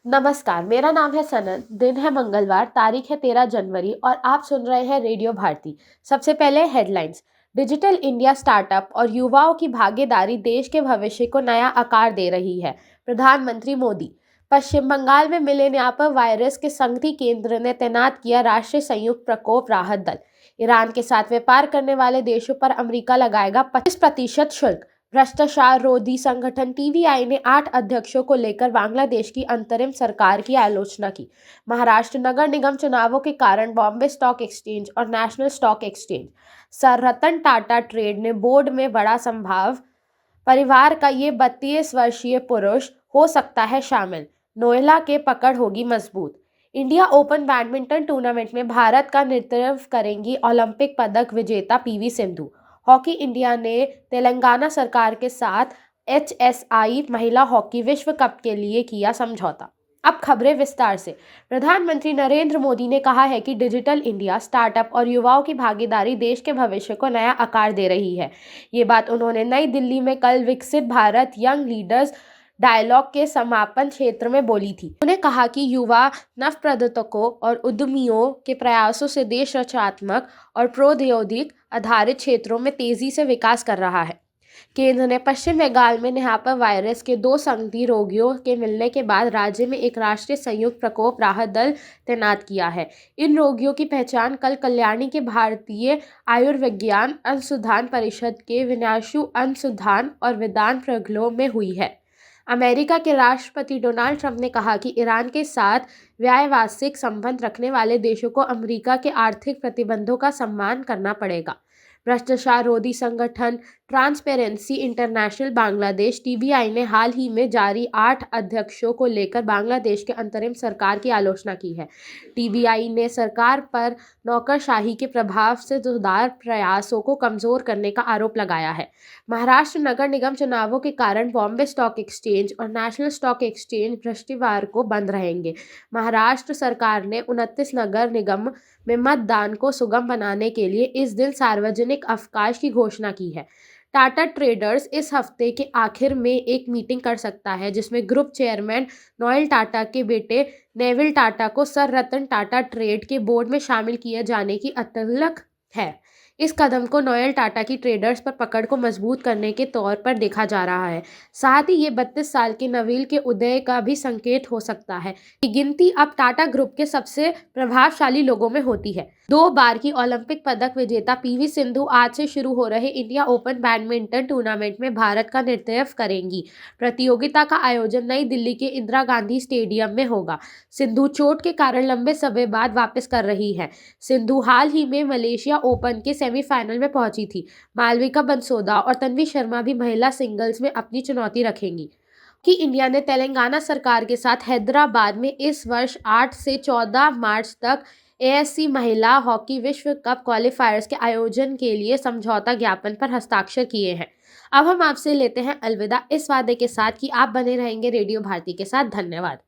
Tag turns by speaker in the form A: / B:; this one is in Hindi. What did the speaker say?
A: नमस्कार, मेरा नाम है सनत। दिन है मंगलवार, तारीख है 13 जनवरी और आप सुन रहे हैं रेडियो भारती। सबसे पहले हेडलाइंस। डिजिटल इंडिया स्टार्टअप और युवाओं की भागीदारी देश के भविष्य को नया आकार दे रही है। प्रधानमंत्री मोदी। पश्चिम बंगाल में मिले निपाह वायरस के संगति केंद्र ने तैनात किया राष्ट्रीय संयुक्त प्रकोप राहत दल। ईरान के साथ व्यापार करने वाले देशों पर अमेरिका लगाएगा 25% शुल्क। भ्रष्टाचार रोधी संगठन टीवीआई ने 8 अध्यक्षों को लेकर बांग्लादेश की अंतरिम सरकार की आलोचना की। महाराष्ट्र नगर निगम चुनावों के कारण बॉम्बे स्टॉक एक्सचेंज और national stock exchange sir Ratan Tata trade ने बोर्ड में बड़ा संभाव। परिवार का ये 32 वर्षीय पुरुष हो सकता है शामिल। नोएडा के पकड़ होगी मजबूत। इंडिया ओपन बैडमिंटन टूर्नामेंट में भारत का नेतृत्व करेंगी ओलंपिक पदक विजेता पीवी सिंधु। हॉकी इंडिया ने तेलंगाना सरकार के साथ एचएसआई महिला हॉकी विश्व कप के लिए किया समझौता। अब खबरें विस्तार से। प्रधानमंत्री नरेंद्र मोदी ने कहा है कि डिजिटल इंडिया स्टार्टअप और युवाओं की भागीदारी देश के भविष्य को नया आकार दे रही है। ये बात उन्होंने नई दिल्ली में कल विकसित भारत यंग लीडर्स डायलॉग के समापन क्षेत्र में बोली थी। उन्होंने कहा कि युवा नवप्रवर्तकों और उद्यमियों के प्रयासों से देश रचनात्मक और प्रौद्योगिक आधारित क्षेत्रों में तेजी से विकास कर रहा है। केंद्र ने पश्चिम बंगाल में निपाह वायरस के 2 संदिग्ध रोगियों के मिलने के बाद राज्य में एक राष्ट्रीय संयुक्त प्रकोप राहत दल तैनात किया है। इन रोगियों की पहचान कल कल्याणी के भारतीय आयुर्विज्ञान अनुसंधान परिषद के विनाशु अनुसंधान और वेदांत प्रयोगों में हुई है। अमेरिका के राष्ट्रपति डोनाल्ड ट्रंप ने कहा कि ईरान के साथ व्यावसायिक संबंध रखने वाले देशों को अमेरिका के आर्थिक प्रतिबंधों का सम्मान करना पड़ेगा। भ्रष्टाचार रोधी संगठन ट्रांसपेरेंसी इंटरनेशनल बांग्लादेश टीबीआई ने हाल ही में जारी 8 अध्यक्षों को लेकर बांग्लादेश के अंतरिम सरकार की आलोचना की है। टीबीआई ने सरकार पर नौकरशाही के प्रभाव से सुधार प्रयासों को कमजोर करने का आरोप लगाया है। महाराष्ट्र नगर निगम चुनावों के कारण बॉम्बे स्टॉक एक्सचेंज और नेशनल स्टॉक एक्सचेंज बृहस्पतिवार को बंद रहेंगे। महाराष्ट्र सरकार ने 29 नगर निगम में मतदान को सुगम बनाने के लिए इस दिन सार्वजनिक अवकाश की घोषणा की है। टाटा ट्रेडर्स इस हफ्ते के आखिर में एक मीटिंग कर सकता है जिसमें ग्रुप चेयरमैन नोएल टाटा के बेटे नेविल टाटा को सर रतन टाटा ट्रेड के बोर्ड में शामिल किए जाने की अतलक है। इस कदम को नोएल टाटा की ट्रेडर्स पर पकड़ को मजबूत करने के तौर पर देखा जा रहा है। साथ ही ये 32 साल के नवील के उदय का भी संकेत हो सकता है कि गिनती अब टाटा ग्रुप के सबसे प्रभावशाली लोगों में होती है। 2 बार की ओलंपिक पदक विजेता पीवी सिंधु आज से शुरू हो रहे इंडिया ओपन बैडमिंटन टूर्नामेंट में भारत का नेतृत्व करेंगी। प्रतियोगिता का आयोजन नई दिल्ली के इंदिरा गांधी स्टेडियम में होगा। सिंधु चोट के कारण लंबे समय बाद वापस कर रही है। सिंधु हाल ही में मलेशिया ओपन के सेमीफाइनल में पहुंची थी। मालविका बंसोदा और तन्वी शर्मा भी महिला सिंगल्स में अपनी चुनौती रखेंगी। कि इंडिया ने तेलंगाना सरकार के साथ हैदराबाद में इस वर्ष 8 से 14 मार्च तक एएससी महिला हॉकी विश्व कप क्वालिफायर्स के आयोजन के लिए समझौता ज्ञापन पर हस्ताक्षर किए हैं। अब हम आपसे लेते हैं अलविदा इस वादे के साथ कि आप बने रहेंगे रेडियो भारती के साथ। धन्यवाद।